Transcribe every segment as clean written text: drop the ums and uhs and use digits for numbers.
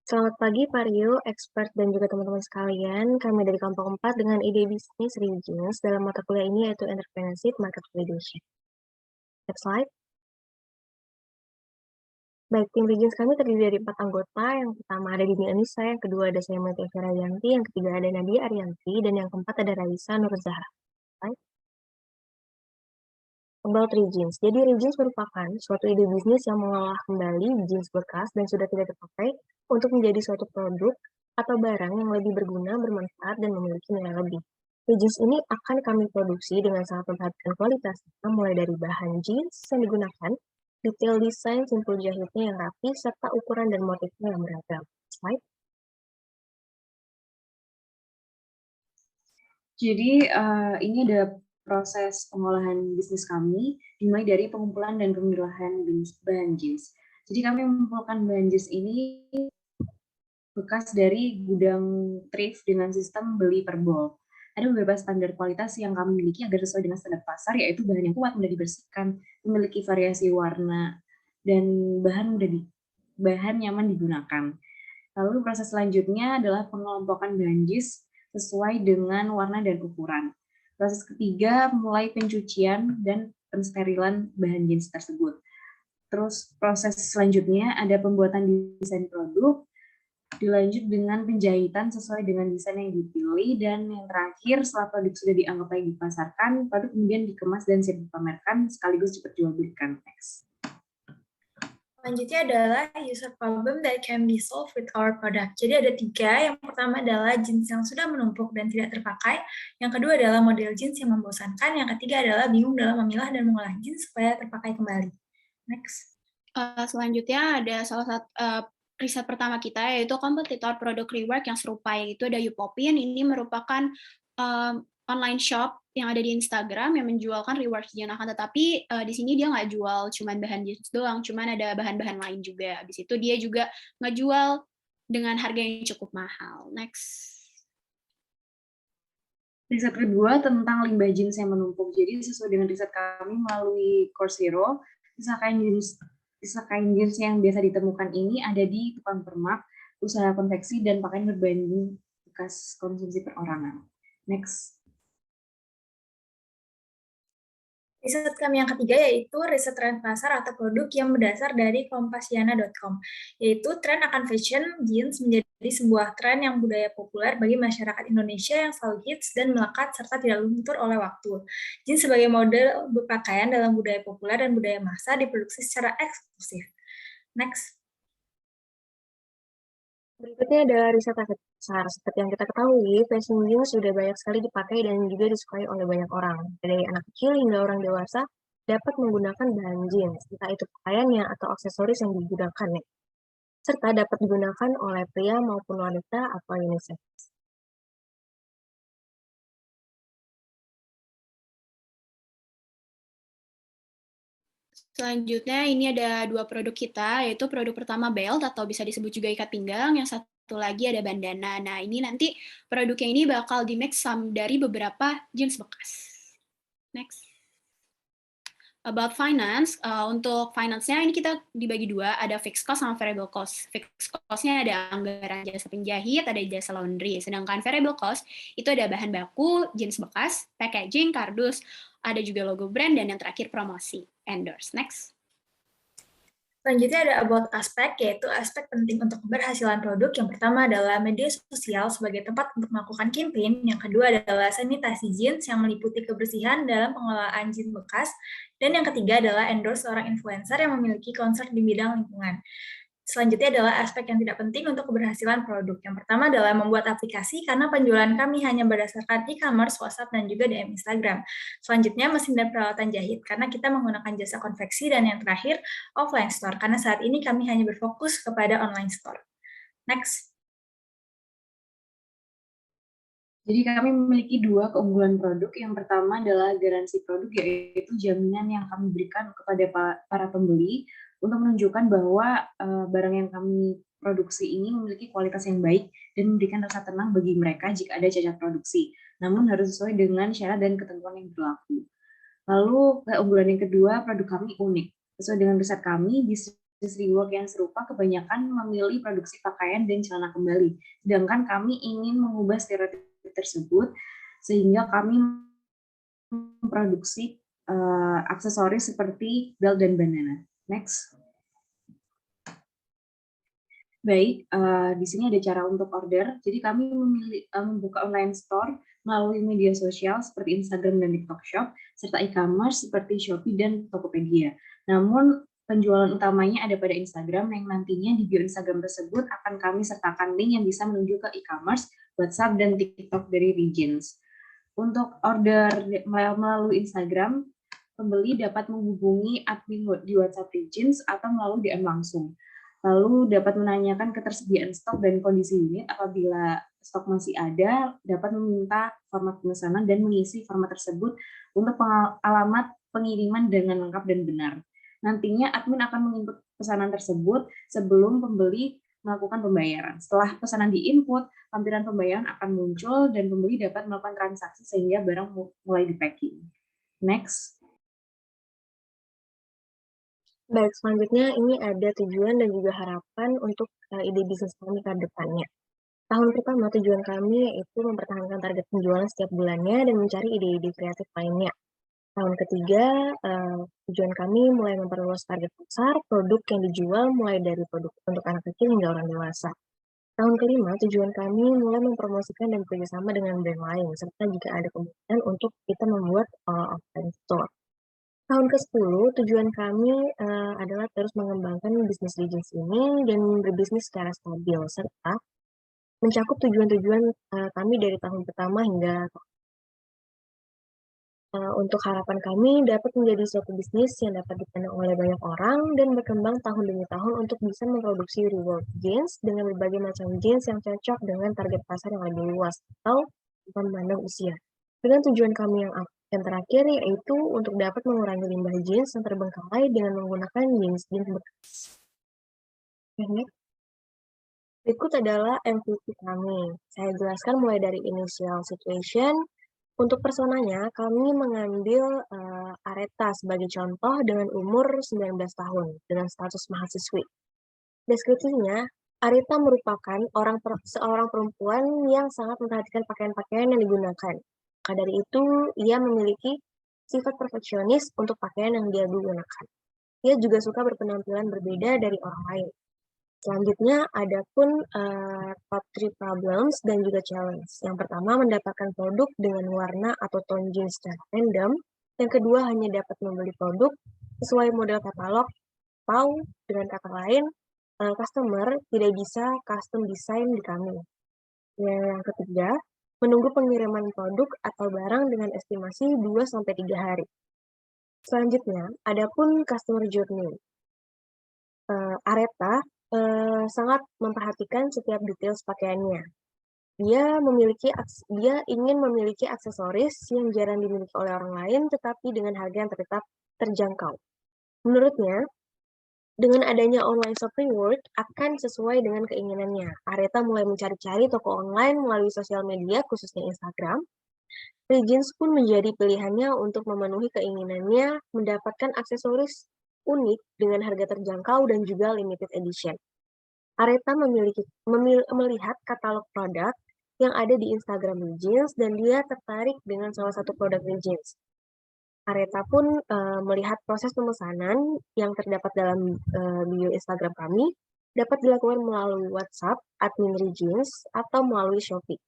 Selamat pagi Pak Rio, expert dan juga teman-teman sekalian. Kami dari kelompok 4 dengan ide bisnis Regions dalam mata kuliah ini yaitu Entrepreneurship Market Validation. Next slide. Baik, tim Regions kami terdiri dari 4 anggota. Yang pertama ada Dini Anissa, yang kedua ada saya Melty Yanti, yang ketiga ada Nadia Arianti, dan yang keempat ada Raisa Nur Zahra. Slide. About Regions. Jadi Regions merupakan suatu ide bisnis yang mengolah kembali jeans bekas dan sudah tidak terpakai untuk menjadi suatu produk atau barang yang lebih berguna, bermanfaat, dan memiliki nilai lebih. Jeans ini akan kami produksi dengan sangat memperhatikan kualitasnya, mulai dari bahan jeans yang digunakan, detail desain, simpul jahitnya yang rapi, serta ukuran dan motifnya yang beragam. Slide. Jadi ini ada proses pengolahan bisnis kami, dimulai dari pengumpulan dan pemilahan bahan jeans. Jadi kami mengumpulkan bahan jeans ini bekas dari gudang thrift dengan sistem beli per bol. Ada beberapa standar kualitas yang kami miliki agar sesuai dengan standar pasar, yaitu bahan yang kuat, mudah dibersihkan, memiliki variasi warna, dan bahan nyaman digunakan. Lalu proses selanjutnya adalah pengelompokan bahan jeans sesuai dengan warna dan ukuran. Proses ketiga mulai pencucian dan pensterilan bahan jeans tersebut. Terus proses selanjutnya ada pembuatan desain produk, dilanjut dengan penjahitan sesuai dengan desain yang dipilih, dan yang terakhir setelah produk sudah dianggap baik dipasarkan, produk kemudian dikemas dan siap dipamerkan sekaligus diperjualbelikan. Next. Selanjutnya adalah user problem that can be solved with our product. Jadi ada 3. Yang pertama adalah jeans yang sudah menumpuk dan tidak terpakai. Yang kedua adalah model jeans yang membosankan. Yang ketiga adalah bingung dalam memilah dan mengolah jeans supaya terpakai kembali. Next. Selanjutnya ada salah satu riset pertama kita, yaitu kompetitor produk rework yang serupa, yaitu ada Upopin. Ini merupakan online shop yang ada di Instagram yang menjualkan rework jeans, akan tetapi di sini dia nggak jual cuman bahan jeans doang, cuman ada bahan-bahan lain juga. Habis itu dia juga ngejual dengan harga yang cukup mahal. Next. Riset kedua tentang limbah jeans yang menumpuk. Jadi sesuai dengan riset kami melalui Course Hero, sisa kain jeans yang biasa ditemukan ini ada di tukang permak, usaha konveksi, dan pakaian berbanding bekas konsumsi perorangan. Next. Riset kami yang ketiga yaitu riset tren pasar atau produk yang berdasar dari kompasiana.com, yaitu tren akan fashion jeans menjadi sebuah tren yang budaya populer bagi masyarakat Indonesia yang selalu hits dan melekat serta tidak luntur oleh waktu. Jeans sebagai model berpakaian dalam budaya populer dan budaya massa diproduksi secara eksklusif. Next. Berikutnya adalah riset target pasar. Seperti yang kita ketahui, fashion jeans sudah banyak sekali dipakai dan juga disukai oleh banyak orang. Dari anak kecil hingga orang dewasa dapat menggunakan bahan jeans, entah itu pakaiannya atau aksesoris yang digunakannya, serta dapat digunakan oleh pria maupun wanita atau unisex. Selanjutnya ini ada 2 produk kita, yaitu produk pertama belt atau bisa disebut juga ikat pinggang, yang satu lagi ada bandana. Nah, ini nanti produknya ini bakal di-mix dari beberapa jeans bekas. Next. About finance, untuk finance-nya ini kita dibagi 2, ada fixed cost sama variable cost. Fixed cost-nya ada anggaran jasa penjahit, ada jasa laundry. Sedangkan variable cost itu ada bahan baku, jeans bekas, packaging, kardus, ada juga logo brand, dan yang terakhir promosi, endorse. Next. Selanjutnya ada about aspek, yaitu aspek penting untuk keberhasilan produk. Yang pertama adalah media sosial sebagai tempat untuk melakukan campaign. Yang kedua adalah sanitasi jeans yang meliputi kebersihan dalam pengelolaan jeans bekas. Dan yang ketiga adalah endorse seorang influencer yang memiliki concern di bidang lingkungan. Selanjutnya adalah aspek yang tidak penting untuk keberhasilan produk. Yang pertama adalah membuat aplikasi karena penjualan kami hanya berdasarkan e-commerce, WhatsApp, dan juga DM Instagram. Selanjutnya mesin dan peralatan jahit karena kita menggunakan jasa konveksi, dan yang terakhir offline store karena saat ini kami hanya berfokus kepada online store. Next. Jadi kami memiliki 2 keunggulan produk. Yang pertama adalah garansi produk, yaitu jaminan yang kami berikan kepada para pembeli untuk menunjukkan bahwa barang yang kami produksi ini memiliki kualitas yang baik dan memberikan rasa tenang bagi mereka jika ada cacat produksi. Namun harus sesuai dengan syarat dan ketentuan yang berlaku. Lalu keunggulan yang kedua, produk kami unik. Sesuai dengan riset kami, rework yang serupa kebanyakan memilih produksi pakaian dan celana kembali. Sedangkan kami ingin mengubah stereotip tersebut sehingga kami memproduksi aksesoris seperti belt dan bandana. Next. Baik, di sini ada cara untuk order. Jadi kami membuka online store melalui media sosial seperti Instagram dan TikTok Shop, serta e-commerce seperti Shopee dan Tokopedia. Namun penjualan utamanya ada pada Instagram yang nantinya di bio Instagram tersebut akan kami sertakan link yang bisa menuju ke e-commerce, WhatsApp, dan TikTok dari Regence. Untuk order melalui Instagram, pembeli dapat menghubungi admin di WhatsApp Regence atau melalui DM langsung. Lalu dapat menanyakan ketersediaan stok dan kondisi unit. Apabila stok masih ada, dapat meminta format pemesanan dan mengisi format tersebut untuk alamat pengiriman dengan lengkap dan benar. Nantinya admin akan menginput pesanan tersebut sebelum pembeli melakukan pembayaran. Setelah pesanan diinput, lampiran pembayaran akan muncul dan pembeli dapat melakukan transaksi sehingga barang mulai di-packing. Next. Baik, selanjutnya ini ada tujuan dan juga harapan untuk ide bisnis kami ke depannya. Tahun pertama tujuan kami yaitu mempertahankan target penjualan setiap bulannya dan mencari ide-ide kreatif lainnya. Tahun ketiga, tujuan kami mulai memperluas target pasar, produk yang dijual mulai dari produk untuk anak kecil hingga orang dewasa. Tahun kelima, tujuan kami mulai mempromosikan dan bekerjasama dengan brand lain, serta jika ada kemungkinan untuk kita membuat offline store. Tahun ke-10, tujuan kami adalah terus mengembangkan bisnis Regence ini dan berbisnis secara stabil, serta mencakup tujuan-tujuan kami dari tahun pertama hingga untuk harapan kami dapat menjadi suatu bisnis yang dapat dipandang oleh banyak orang dan berkembang tahun demi tahun untuk bisa memproduksi rework jeans dengan berbagai macam jeans yang cocok dengan target pasar yang lebih luas atau tanpa memandang usia. Dengan tujuan kami yang terakhir yaitu untuk dapat mengurangi limbah jeans yang terbengkalai dengan menggunakan jeans bekas. Berikut adalah MVP kami. Saya jelaskan mulai dari initial situation. Untuk personanya, kami mengambil Aretha sebagai contoh dengan umur 19 tahun, dengan status mahasiswi. Deskripsinya, Aretha merupakan seorang perempuan yang sangat memperhatikan pakaian-pakaian yang digunakan. Maka dari itu, ia memiliki sifat perfeksionis untuk pakaian yang dia gunakan. Ia juga suka berpenampilan berbeda dari orang lain. Selanjutnya, ada pun top 3 problems dan juga challenge. Yang pertama, mendapatkan produk dengan warna atau tone jeans secara random. Yang kedua, hanya dapat membeli produk sesuai model katalog, atau dengan kata lain, customer tidak bisa custom design di kami. Yang ketiga, menunggu pengiriman produk atau barang dengan estimasi 2-3 hari. Selanjutnya, ada pun customer journey. Aretha sangat memperhatikan setiap detail pakaiannya. Dia ingin memiliki aksesoris yang jarang dimiliki oleh orang lain, tetapi dengan harga yang tetap terjangkau. Menurutnya, dengan adanya online shopping world akan sesuai dengan keinginannya. Aretha mulai mencari-cari toko online melalui sosial media, khususnya Instagram. Regence pun menjadi pilihannya untuk memenuhi keinginannya mendapatkan aksesoris unik dengan harga terjangkau dan juga limited edition. Aretha melihat katalog produk yang ada di Instagram Regence dan dia tertarik dengan salah satu produk Regence. Aretha pun melihat proses pemesanan yang terdapat dalam bio Instagram kami dapat dilakukan melalui WhatsApp, admin Regence, atau melalui Shopee.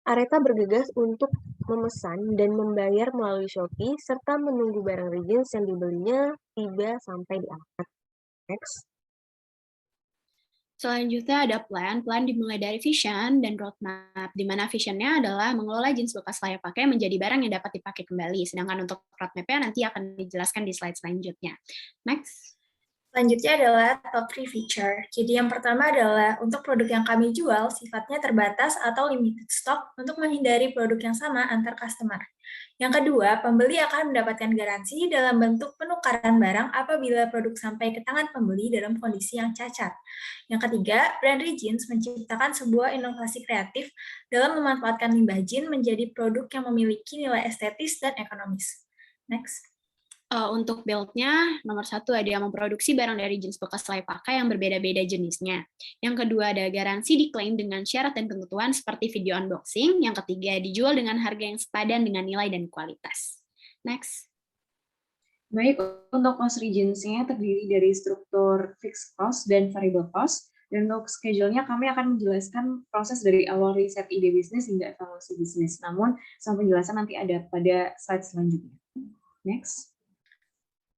Aretha bergegas untuk memesan dan membayar melalui Shopee serta menunggu barang Regence yang dibelinya tiba sampai di alamat. Next. Selanjutnya ada plan dimulai dari vision dan roadmap, di mana visionnya adalah mengelola jeans bekas layak pakai menjadi barang yang dapat dipakai kembali, sedangkan untuk roadmap-nya nanti akan dijelaskan di slide selanjutnya. Next. Selanjutnya adalah top 3 feature. Jadi yang pertama adalah untuk produk yang kami jual sifatnya terbatas atau limited stock untuk menghindari produk yang sama antar customer. Yang kedua, pembeli akan mendapatkan garansi dalam bentuk penukaran barang apabila produk sampai ke tangan pembeli dalam kondisi yang cacat. Yang ketiga, brand Regence menciptakan sebuah inovasi kreatif dalam memanfaatkan limbah jeans menjadi produk yang memiliki nilai estetis dan ekonomis. Next. Untuk build-nya, nomor 1 ada yang memproduksi barang dari jeans bekas layak pakai yang berbeda-beda jenisnya. Yang kedua ada garansi diklaim dengan syarat dan ketentuan seperti video unboxing. Yang ketiga dijual dengan harga yang sepadan dengan nilai dan kualitas. Next. Baik, untuk cost regions-nya terdiri dari struktur fixed cost dan variable cost. Dan untuk schedule-nya kami akan menjelaskan proses dari awal riset ide bisnis hingga evaluasi bisnis. Namun, semua penjelasan nanti ada pada slide selanjutnya. Next.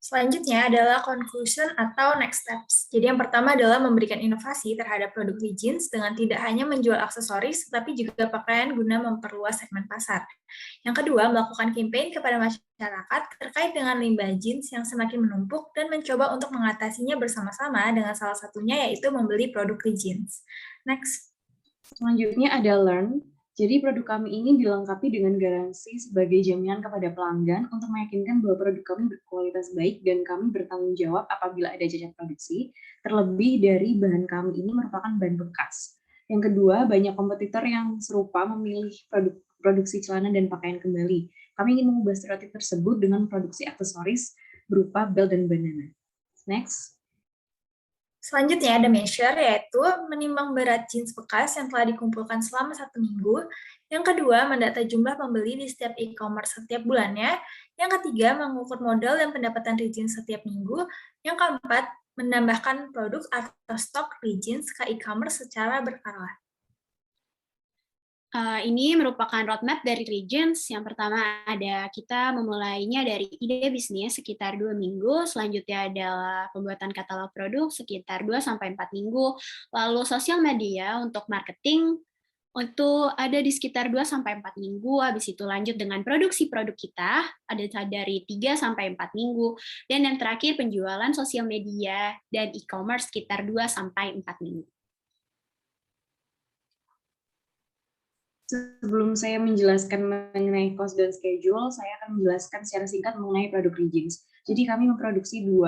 Selanjutnya adalah conclusion atau next steps. Jadi yang pertama adalah memberikan inovasi terhadap produk jeans dengan tidak hanya menjual aksesoris, tetapi juga pakaian guna memperluas segmen pasar. Yang kedua, melakukan campaign kepada masyarakat terkait dengan limbah jeans yang semakin menumpuk dan mencoba untuk mengatasinya bersama-sama dengan salah satunya yaitu membeli produk jeans. Next. Selanjutnya ada learn. Jadi produk kami ini dilengkapi dengan garansi sebagai jaminan kepada pelanggan untuk meyakinkan bahwa produk kami berkualitas baik dan kami bertanggung jawab apabila ada cacat produksi, terlebih dari bahan kami ini merupakan bahan bekas. Yang kedua, banyak kompetitor yang serupa memilih produksi celana dan pakaian kembali. Kami ingin mengubah stereotip tersebut dengan produksi aksesoris berupa belt dan bandana. Next. Selanjutnya ada measure, yaitu menimbang berat jeans bekas yang telah dikumpulkan selama 1 minggu. Yang kedua, mendata jumlah pembeli di setiap e-commerce setiap bulannya. Yang ketiga, mengukur modal dan pendapatan jeans setiap minggu. Yang keempat, menambahkan produk atau stok jeans ke e-commerce secara berkala. Ini merupakan roadmap dari Regions. Yang pertama ada kita memulainya dari ide bisnis sekitar 2 minggu, selanjutnya adalah pembuatan katalog produk sekitar 2-4 minggu, lalu sosial media untuk marketing itu ada di sekitar 2-4 minggu, habis itu lanjut dengan produksi produk kita, ada dari 3-4 minggu, dan yang terakhir penjualan sosial media dan e-commerce sekitar 2-4 minggu. Sebelum saya menjelaskan mengenai cost dan schedule, saya akan menjelaskan secara singkat mengenai produk Regions. Jadi kami memproduksi 2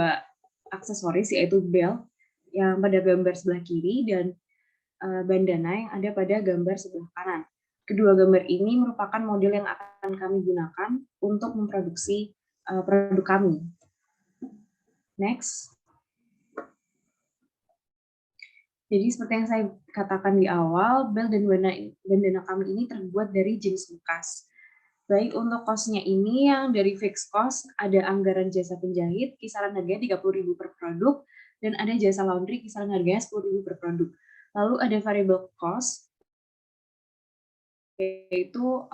aksesoris, yaitu belt yang pada gambar sebelah kiri dan bandana yang ada pada gambar sebelah kanan. Kedua gambar ini merupakan model yang akan kami gunakan untuk memproduksi produk kami. Next. Jadi seperti yang saya katakan di awal, belt dan bandana kami ini terbuat dari jeans bekas. Baik untuk cost-nya ini yang dari fixed cost, ada anggaran jasa penjahit, kisaran harganya 30.000 per produk, dan ada jasa laundry, kisaran harganya 10.000 per produk. Lalu ada variable cost, yaitu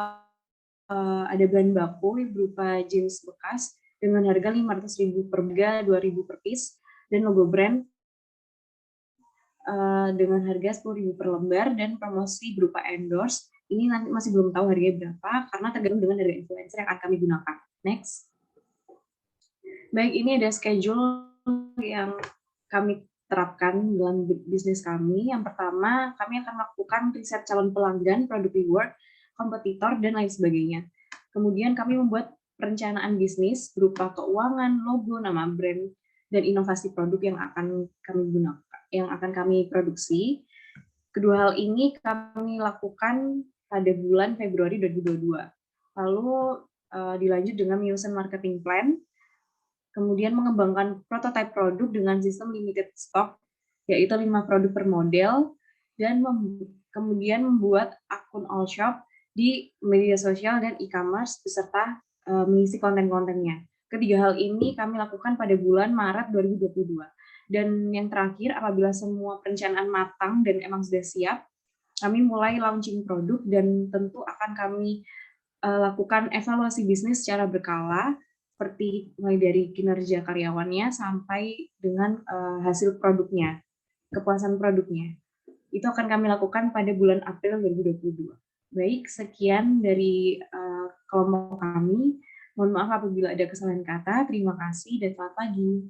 ada bahan baku yang berupa jeans bekas dengan harga 500.000 per harga 2.000 per piece, dan logo brand dengan harga 10.000 per lembar, dan promosi berupa endorse. Ini nanti masih belum tahu harganya berapa, karena tergantung dengan harga influencer yang akan kami gunakan. Next. Baik, ini ada schedule yang kami terapkan dalam bisnis kami. Yang pertama, kami akan melakukan riset calon pelanggan, produk reward, kompetitor, dan lain sebagainya. Kemudian kami membuat perencanaan bisnis berupa keuangan, logo, nama brand, dan inovasi produk yang akan kami gunakan, yang akan kami produksi. Kedua hal ini kami lakukan pada bulan Februari 2022. Lalu dilanjut dengan menyusun marketing plan, kemudian mengembangkan prototipe produk dengan sistem limited stock, yaitu 5 produk per model, dan kemudian membuat akun all shop di media sosial dan e-commerce beserta mengisi konten-kontennya. Ketiga hal ini kami lakukan pada bulan Maret 2022. Dan yang terakhir, apabila semua perencanaan matang dan emang sudah siap, kami mulai launching produk dan tentu akan kami lakukan evaluasi bisnis secara berkala, seperti mulai dari kinerja karyawannya sampai dengan hasil produknya, kepuasan produknya. Itu akan kami lakukan pada bulan April 2022. Baik, sekian dari kelompok kami. Mohon maaf apabila ada kesalahan kata. Terima kasih dan selamat pagi.